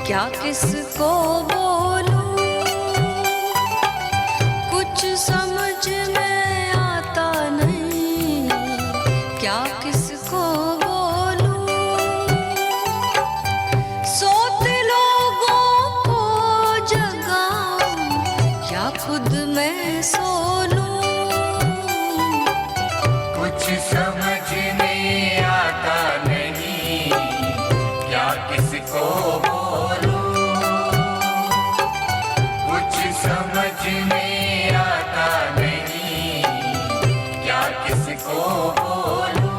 क्या किसको बोलूं, कुछ समझ में आता नहीं, क्या किसको बोलूं। सोते लोगों को जगाऊं या खुद मैं सो लूं, कुछ समझ में आता नहीं, क्या किसको बोलूं। कुछ समझ में आता नहीं, क्या किसको बोलूं।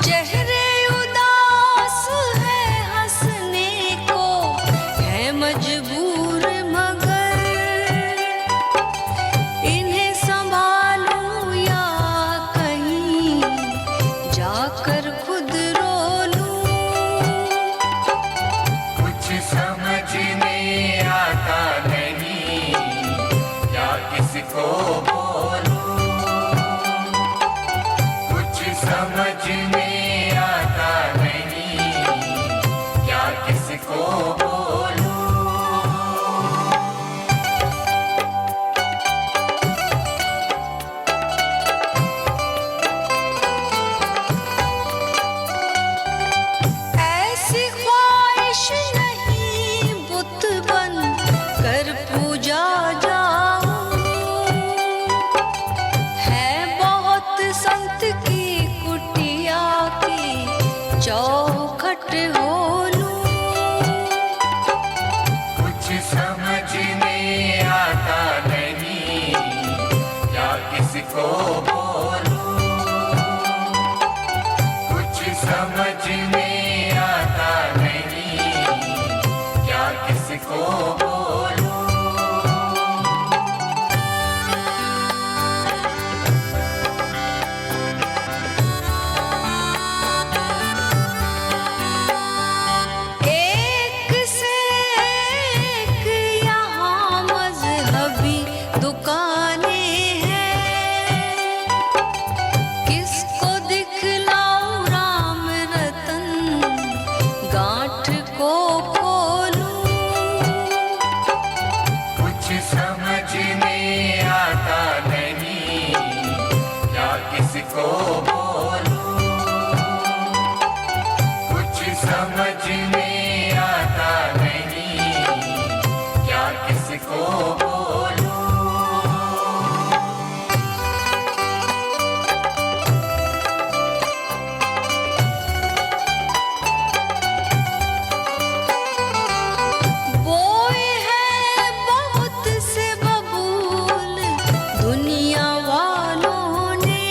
चेहरे उदास है हंसने को, है मजबूर मगर इन्हें संभालूं या कहीं जाकर खुद रो लूं। कुछ समझ में आता नहीं, क्या किसको बोलूं। कुछ समझ में आता नहीं, क्या किसको बोलूं। ऐसी ख्वाहिश नहीं बुत बन कर पूजा जाऊं, है बहुत संत की कुटिया की चौखट हो लूं। कुछ समझ में आता नहीं, क्या किसको बोलूं। कुछ समझ में आता नहीं, क्या किसको बोलूं। एक से एक यहाँ मजहबी दुकानें हैं, किसको दिखलाऊं राम रतन गांठ को खोलूं। कुछ समझ में आता नहीं, क्या किसको बोलूं। कुछ समझ में आता नहीं, क्या किसको बोलूं। बोए हैं बहुत से बबूल दुनिया वालों ने,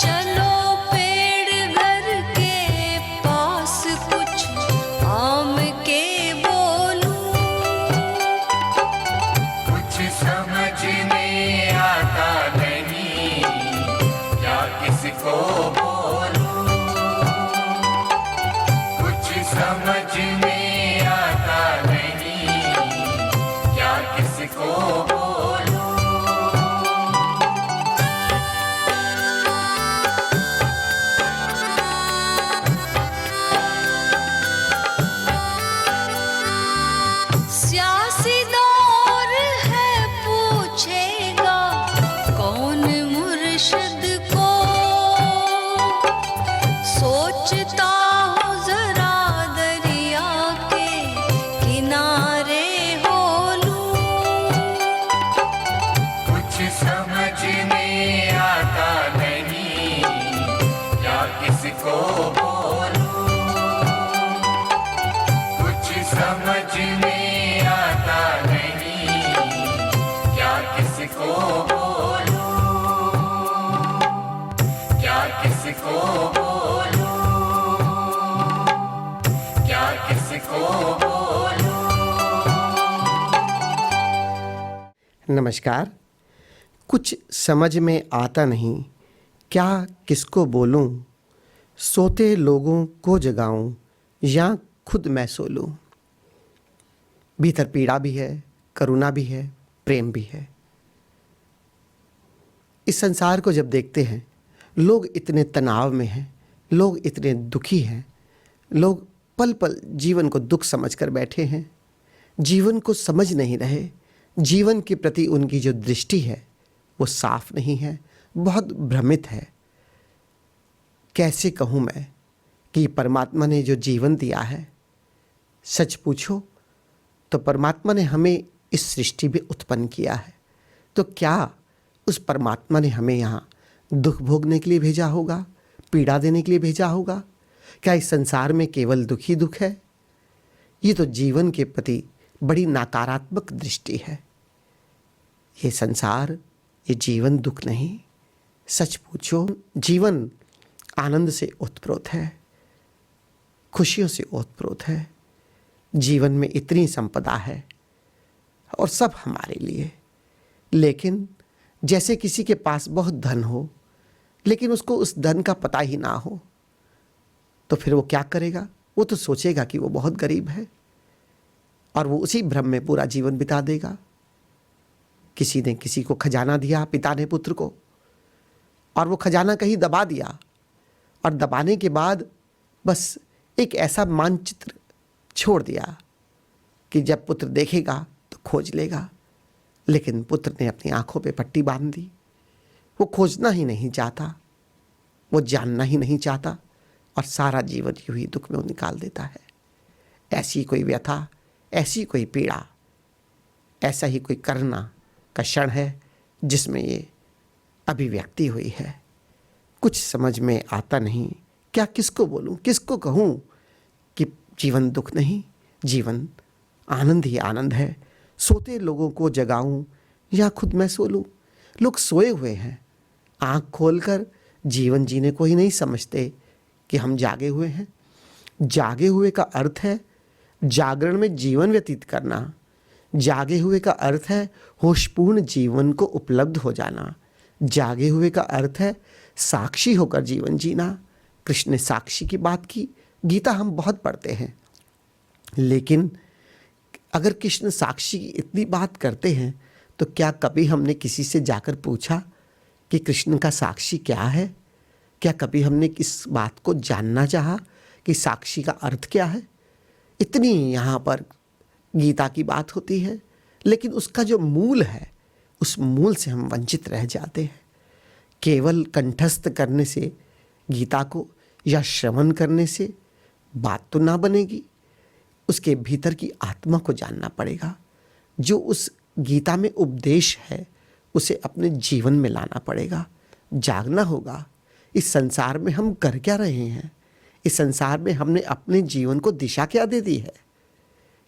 चलो पेड़ घर के पास कुछ आम के बोलूं। कुछ समझ में आता नहीं, क्या किसको बोलूं। कुछ समझ में आता नहीं, क्या किसको बोलूं। सियासी दौर है पूछेगा कौन मुर्शिद को, सोचता हूँ जरा दरिया के किनारे हो लूं। कुछ समझ में आता नहीं, क्या किसको बोलूं। कुछ समझ में आता नहीं, क्या किसको बोलूं। क्या किसको बोलूं। क्या किसको बोलूं। नमस्कार। कुछ समझ में आता नहीं, क्या किसको बोलूं। सोते लोगों को जगाऊं या खुद मैं सो लूं। भीतर पीड़ा भी है, करुणा भी है, प्रेम भी है। इस संसार को जब देखते हैं, लोग इतने तनाव में हैं, लोग इतने दुखी हैं, लोग पल पल जीवन को दुख समझकर बैठे हैं, जीवन को समझ नहीं रहे, जीवन के प्रति उनकी जो दृष्टि है वो साफ नहीं है, बहुत भ्रमित है। कैसे कहूँ मैं कि परमात्मा ने जो जीवन दिया है, सच पूछो तो परमात्मा ने हमें इस सृष्टि में उत्पन्न किया है, तो क्या उस परमात्मा ने हमें यहाँ दुख भोगने के लिए भेजा होगा, पीड़ा देने के लिए भेजा होगा? क्या इस संसार में केवल दुख ही दुख है? ये तो जीवन के प्रति बड़ी नकारात्मक दृष्टि है। ये संसार, ये जीवन दुख नहीं। सच पूछो, जीवन आनंद से ओतप्रोत है, खुशियों से ओतप्रोत है। जीवन में इतनी संपदा है और सब हमारे लिए। लेकिन जैसे किसी के पास बहुत धन हो, लेकिन उसको उस धन का पता ही ना हो, तो फिर वो क्या करेगा? वो तो सोचेगा कि वो बहुत गरीब है और वो उसी भ्रम में पूरा जीवन बिता देगा। किसी ने किसी को खजाना दिया, पिता ने पुत्र को, और वो खजाना कहीं दबा दिया, और दबाने के बाद बस एक ऐसा मानचित्र छोड़ दिया कि जब पुत्र देखेगा तो खोज लेगा। लेकिन पुत्र ने अपनी आंखों पे पट्टी बांध दी। वो खोजना ही नहीं चाहता, वो जानना ही नहीं चाहता, और सारा जीवन यूं ही दुख में वो निकाल देता है। ऐसी कोई व्यथा, ऐसी कोई पीड़ा, ऐसा ही कोई करना का क्षण है जिसमें ये अभिव्यक्ति हुई है। कुछ समझ में आता नहीं, क्या किसको बोलूं, किसको कहूं कि जीवन दुख नहीं, जीवन आनंद ही आनंद है। सोते लोगों को जगाऊं या खुद मैं सो लूं? लोग सोए हुए हैं, आंख खोलकर जीवन जीने को ही नहीं समझते कि हम जागे हुए हैं। जागे हुए का अर्थ है जागरण में जीवन व्यतीत करना। जागे हुए का अर्थ है होशपूर्ण जीवन को उपलब्ध हो जाना। जागे हुए का अर्थ है साक्षी होकर जीवन जीना। कृष्ण ने साक्षी की बात की। गीता हम बहुत पढ़ते हैं, लेकिन अगर कृष्ण साक्षी की इतनी बात करते हैं तो क्या कभी हमने किसी से जाकर पूछा कि कृष्ण का साक्षी क्या है? क्या कभी हमने इस बात को जानना चाहा कि साक्षी का अर्थ क्या है? इतनी यहाँ पर गीता की बात होती है, लेकिन उसका जो मूल है, उस मूल से हम वंचित रह जाते हैं। केवल कंठस्थ करने से गीता को या श्रवण करने से बात तो ना बनेगी, उसके भीतर की आत्मा को जानना पड़ेगा। जो उस गीता में उपदेश है उसे अपने जीवन में लाना पड़ेगा। जागना होगा। इस संसार में हम कर क्या रहे हैं? इस संसार में हमने अपने जीवन को दिशा क्या दे दी है?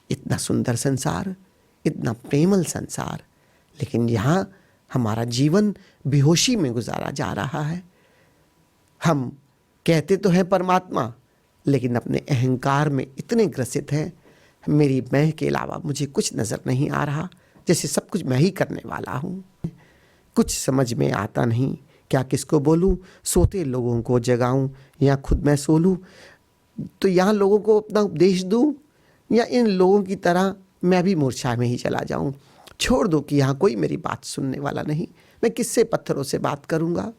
इतना सुंदर संसार, इतना प्रेमल संसार, लेकिन यहाँ हमारा जीवन बेहोशी में गुजारा जा रहा है। हम कहते तो हैं परमात्मा, लेकिन अपने अहंकार में इतने ग्रसित हैं, मेरी मैं के अलावा मुझे कुछ नज़र नहीं आ रहा, जैसे सब कुछ मैं ही करने वाला हूँ। कुछ समझ में आता नहीं, क्या किसको बोलूँ? सोते लोगों को जगाऊँ या खुद मैं सो लूँ? तो यहाँ लोगों को अपना उपदेश दूँ या इन लोगों की तरह मैं भी मूर्छा में ही चला जाऊँ? छोड़ दो कि यहाँ कोई मेरी बात सुनने वाला नहीं, मैं किससे पत्थरों से बात करूँगा?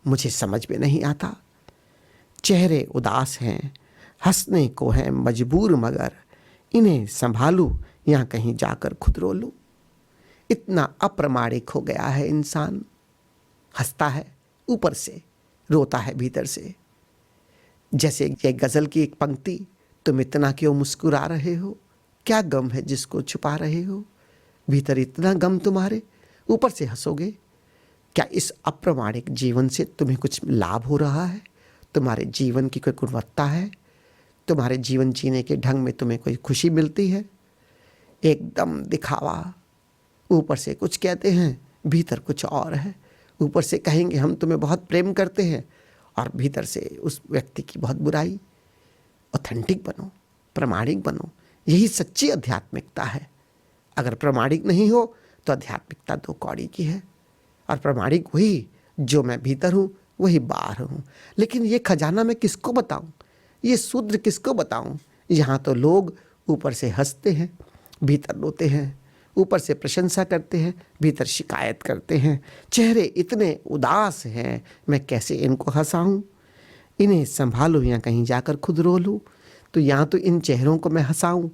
मुझे समझ में नहीं आता। चेहरे उदास हैं, हंसने को हैं मजबूर, मगर इन्हें संभालूं या कहीं जाकर खुद रो लूं। इतना अप्रामाणिक हो गया है इंसान। हंसता है ऊपर से, रोता है भीतर से। जैसे ये गज़ल की एक पंक्ति, तुम इतना क्यों मुस्कुरा रहे हो? क्या गम है जिसको छुपा रहे हो? भीतर इतना गम तुम्हारे, ऊपर से हंसोगे। क्या इस अप्रामाणिक जीवन से तुम्हें कुछ लाभ हो रहा है? तुम्हारे जीवन की कोई गुणवत्ता है? तुम्हारे जीवन जीने के ढंग में तुम्हें कोई खुशी मिलती है? एकदम दिखावा। ऊपर से कुछ कहते हैं, भीतर कुछ और है। ऊपर से कहेंगे हम तुम्हें बहुत प्रेम करते हैं, और भीतर से उस व्यक्ति की बहुत बुराई। ऑथेंटिक बनो, प्रामाणिक बनो, यही सच्ची आध्यात्मिकता है। अगर प्रामाणिक नहीं हो तो आध्यात्मिकता दो कौड़ी की है। और प्रामाणिक वही जो मैं भीतर हूँ, वही बाहर हूँ। लेकिन ये खजाना मैं किसको बताऊँ? ये शूद्र किसको बताऊँ? यहाँ तो लोग ऊपर से हंसते हैं, भीतर रोते हैं। ऊपर से प्रशंसा करते हैं, भीतर शिकायत करते हैं। चेहरे इतने उदास हैं, मैं कैसे इनको हंसाऊं? इन्हें संभालूं या कहीं जाकर खुद रो लूं? तो या तो इन चेहरों को मैं हंसाऊं,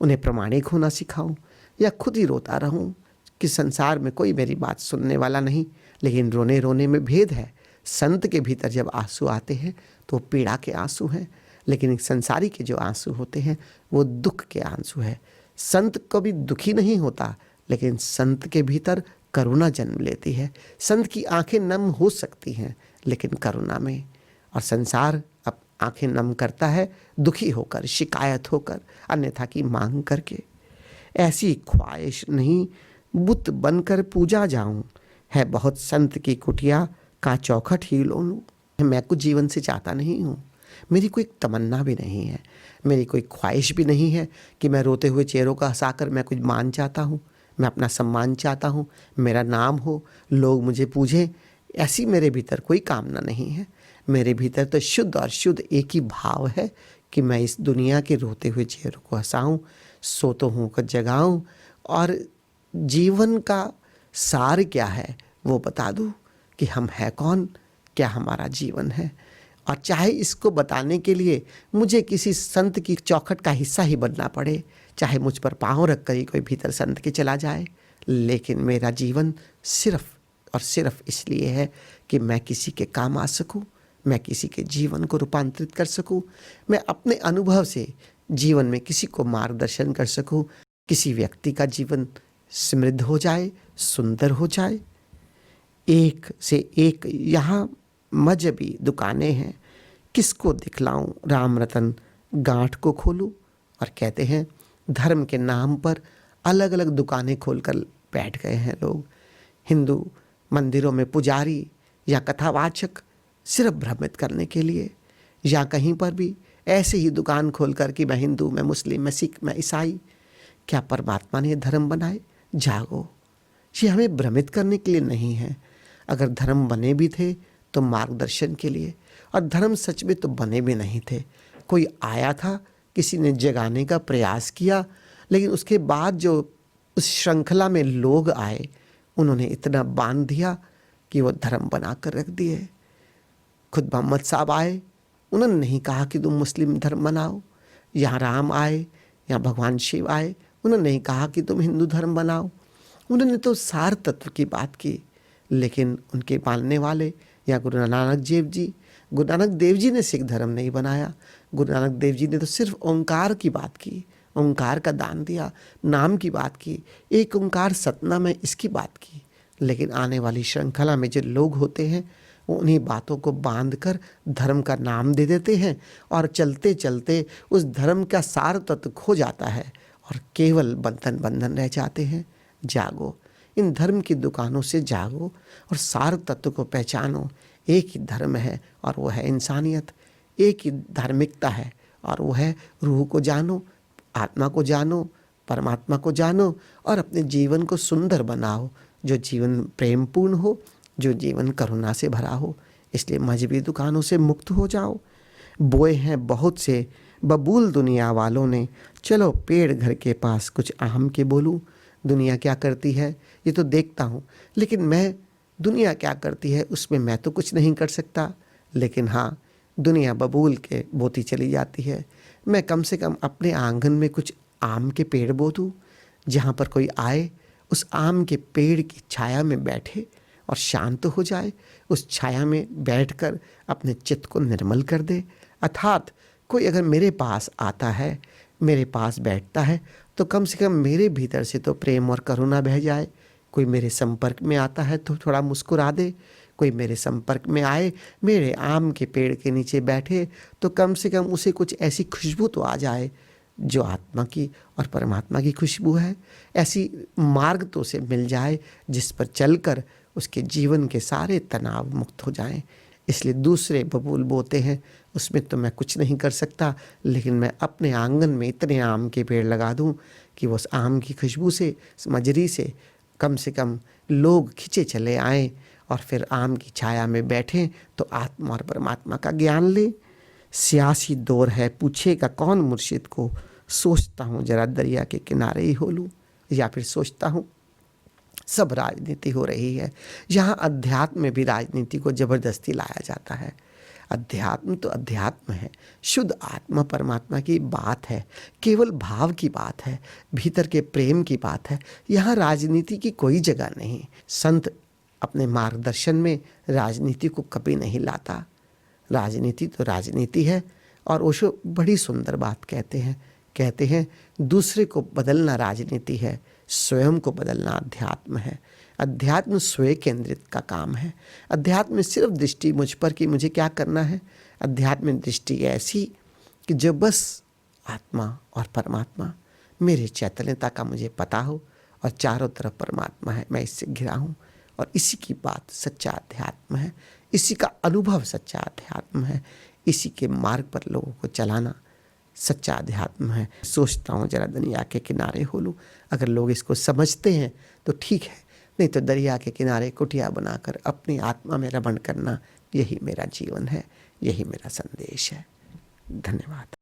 उन्हें प्रामाणिक होना सिखाऊं, या खुद ही रोता रहूं कि संसार में कोई मेरी बात सुनने वाला नहीं। लेकिन रोने रोने में भेद है। संत के भीतर जब आंसू आते हैं तो पीड़ा के आंसू हैं, लेकिन संसारी के जो आंसू होते हैं वो दुख के आंसू है। संत कभी दुखी नहीं होता, लेकिन संत के भीतर करुणा जन्म लेती है। संत की आंखें नम हो सकती हैं, लेकिन करुणा में। और संसार अब आंखें नम करता है दुखी होकर, शिकायत होकर, अन्यथा की मांग करके। ऐसी ख्वाहिश नहीं बुत बनकर पूजा जाऊं, है बहुत संत की कुटिया का चौखट ही लो लूं। मैं कुछ जीवन से चाहता नहीं हूँ, मेरी कोई तमन्ना भी नहीं है, मेरी कोई ख्वाहिश भी नहीं है कि मैं रोते हुए चेहरों का हंसाकर मैं कुछ मान चाहता हूँ। मैं अपना सम्मान चाहता हूँ, मेरा नाम हो, लोग मुझे पूजें, ऐसी मेरे भीतर कोई कामना नहीं है। मेरे भीतर तो शुद्ध और शुद्ध एक ही भाव है कि मैं इस दुनिया के रोते हुए चेहरों को हंसाऊं, सोते हूँ को जगाऊं, और जीवन का सार क्या है वो बता दूं कि हम हैं कौन, क्या हमारा जीवन है। और चाहे इसको बताने के लिए मुझे किसी संत की चौखट का हिस्सा ही बनना पड़े, चाहे मुझ पर पाँव रख कर ही कोई भीतर संत के चला जाए, लेकिन मेरा जीवन सिर्फ और सिर्फ इसलिए है कि मैं किसी के काम आ सकूं, मैं किसी के जीवन को रूपांतरित कर सकूं, मैं अपने अनुभव से जीवन में किसी को मार्गदर्शन कर सकूं, किसी व्यक्ति का जीवन समृद्ध हो जाए, सुंदर हो जाए। एक से एक यहाँ मजहबी दुकानें हैं, किसको दिखलाऊं राम रतन गांठ को खोलूं। और कहते हैं धर्म के नाम पर अलग अलग दुकानें खोलकर बैठ गए हैं लोग। हिंदू मंदिरों में पुजारी या कथावाचक सिर्फ भ्रमित करने के लिए, या कहीं पर भी ऐसे ही दुकान खोलकर कि मैं हिंदू, मैं मुस्लिम, मैं सिख, मैं ईसाई। क्या परमात्मा ने धर्म बनाए? जागो, ये हमें भ्रमित करने के लिए नहीं है। अगर धर्म बने भी थे तो मार्गदर्शन के लिए, और धर्म सच में तो बने भी नहीं थे। कोई आया था, किसी ने जगाने का प्रयास किया, लेकिन उसके बाद जो उस श्रृंखला में लोग आए उन्होंने इतना बांध दिया कि वो धर्म बना कर रख दिए। खुद मोहम्मद साहब आए, उन्होंने नहीं कहा कि तुम मुस्लिम धर्म बनाओ। यहाँ राम आए या भगवान शिव आए, उन्होंने नहीं कहा कि तुम हिंदू धर्म बनाओ। उन्होंने तो सार तत्व की बात की। लेकिन उनके मानने वाले या गुरु नानक देव जी ने सिख धर्म नहीं बनाया। गुरु नानक देव जी ने तो सिर्फ ओंकार की बात की, ओंकार का दान दिया, नाम की बात की, एक ओंकार सतनाम है इसकी बात की। लेकिन आने वाली श्रृंखला में जो लोग होते हैं वो उन्हीं बातों को बांध कर धर्म का नाम दे देते हैं, और चलते चलते उस धर्म का सार तत्व खो जाता है और केवल बंधन बंधन रह जाते हैं। जागो, इन धर्म की दुकानों से जागो और सार तत्व को पहचानो। एक ही धर्म है और वो है इंसानियत, एक ही धार्मिकता है और वो है रूह को जानो, आत्मा को जानो, परमात्मा को जानो, और अपने जीवन को सुंदर बनाओ, जो जीवन प्रेमपूर्ण हो, जो जीवन करुणा से भरा हो। इसलिए मजहबी दुकानों से मुक्त हो जाओ। बोए हैं बहुत से बबूल दुनिया वालों ने, चलो पेड़ घर के पास कुछ आम के बोलूं। दुनिया क्या करती है ये तो देखता हूँ, लेकिन मैं दुनिया क्या करती है उसमें मैं तो कुछ नहीं कर सकता। लेकिन हाँ, दुनिया बबूल के बोती चली जाती है। मैं कम से कम अपने आंगन में कुछ आम के पेड़ बो दूँ, जहाँ पर कोई आए उस आम के पेड़ की छाया में बैठे और शांत हो जाए, उस छाया में बैठकर अपने चित्त को निर्मल कर दे। अर्थात कोई अगर मेरे पास आता है, मेरे पास बैठता है, तो कम से कम मेरे भीतर से तो प्रेम और करुणा बह जाए। कोई मेरे संपर्क में आता है तो थोड़ा मुस्कुरा दे। कोई मेरे संपर्क में आए, मेरे आम के पेड़ के नीचे बैठे, तो कम से कम उसे कुछ ऐसी खुशबू तो आ जाए जो आत्मा की और परमात्मा की खुशबू है। ऐसी मार्ग तो उसे मिल जाए जिस पर चलकर उसके जीवन के सारे तनाव मुक्त हो जाएं। इसलिए दूसरे बबूल बोते हैं उसमें तो मैं कुछ नहीं कर सकता, लेकिन मैं अपने आंगन में इतने आम के पेड़ लगा दूं कि वो उस आम की खुशबू से, मजरी से कम लोग खिंचे चले आएं और फिर आम की छाया में बैठें तो आत्मा और परमात्मा का ज्ञान लें। सियासी दौर है, पूछेगा कौन मुर्शिद को, सोचता हूँ जरा दरिया के किनारे ही हो लूँ। या फिर सोचता हूँ सब राजनीति हो रही है। यहाँ अध्यात्म में भी राजनीति को जबरदस्ती लाया जाता है। अध्यात्म तो अध्यात्म है, शुद्ध आत्मा परमात्मा की बात है, केवल भाव की बात है, भीतर के प्रेम की बात है। यहाँ राजनीति की कोई जगह नहीं। संत अपने मार्गदर्शन में राजनीति को कभी नहीं लाता। राजनीति तो राजनीति है। और ओशो बड़ी सुंदर बात कहते हैं दूसरे को बदलना राजनीति है, स्वयं को बदलना अध्यात्म है। अध्यात्म स्वयं केंद्रित का काम है। अध्यात्म में सिर्फ दृष्टि मुझ पर कि मुझे क्या करना है। अध्यात्म में दृष्टि ऐसी कि जो बस आत्मा और परमात्मा, मेरे चैतन्यता का मुझे पता हो और चारों तरफ परमात्मा है, मैं इससे घिरा हूँ और इसी की बात सच्चा अध्यात्म है। इसी का अनुभव सच्चा अध्यात्म है। इसी के मार्ग पर लोगों को चलाना सच्चा अध्यात्म है। सोचता हूँ जरा दरिया के किनारे हो लूँ। अगर लोग इसको समझते हैं तो ठीक है, नहीं तो दरिया के किनारे कुटिया बनाकर अपनी आत्मा में रमण करना, यही मेरा जीवन है, यही मेरा संदेश है। धन्यवाद।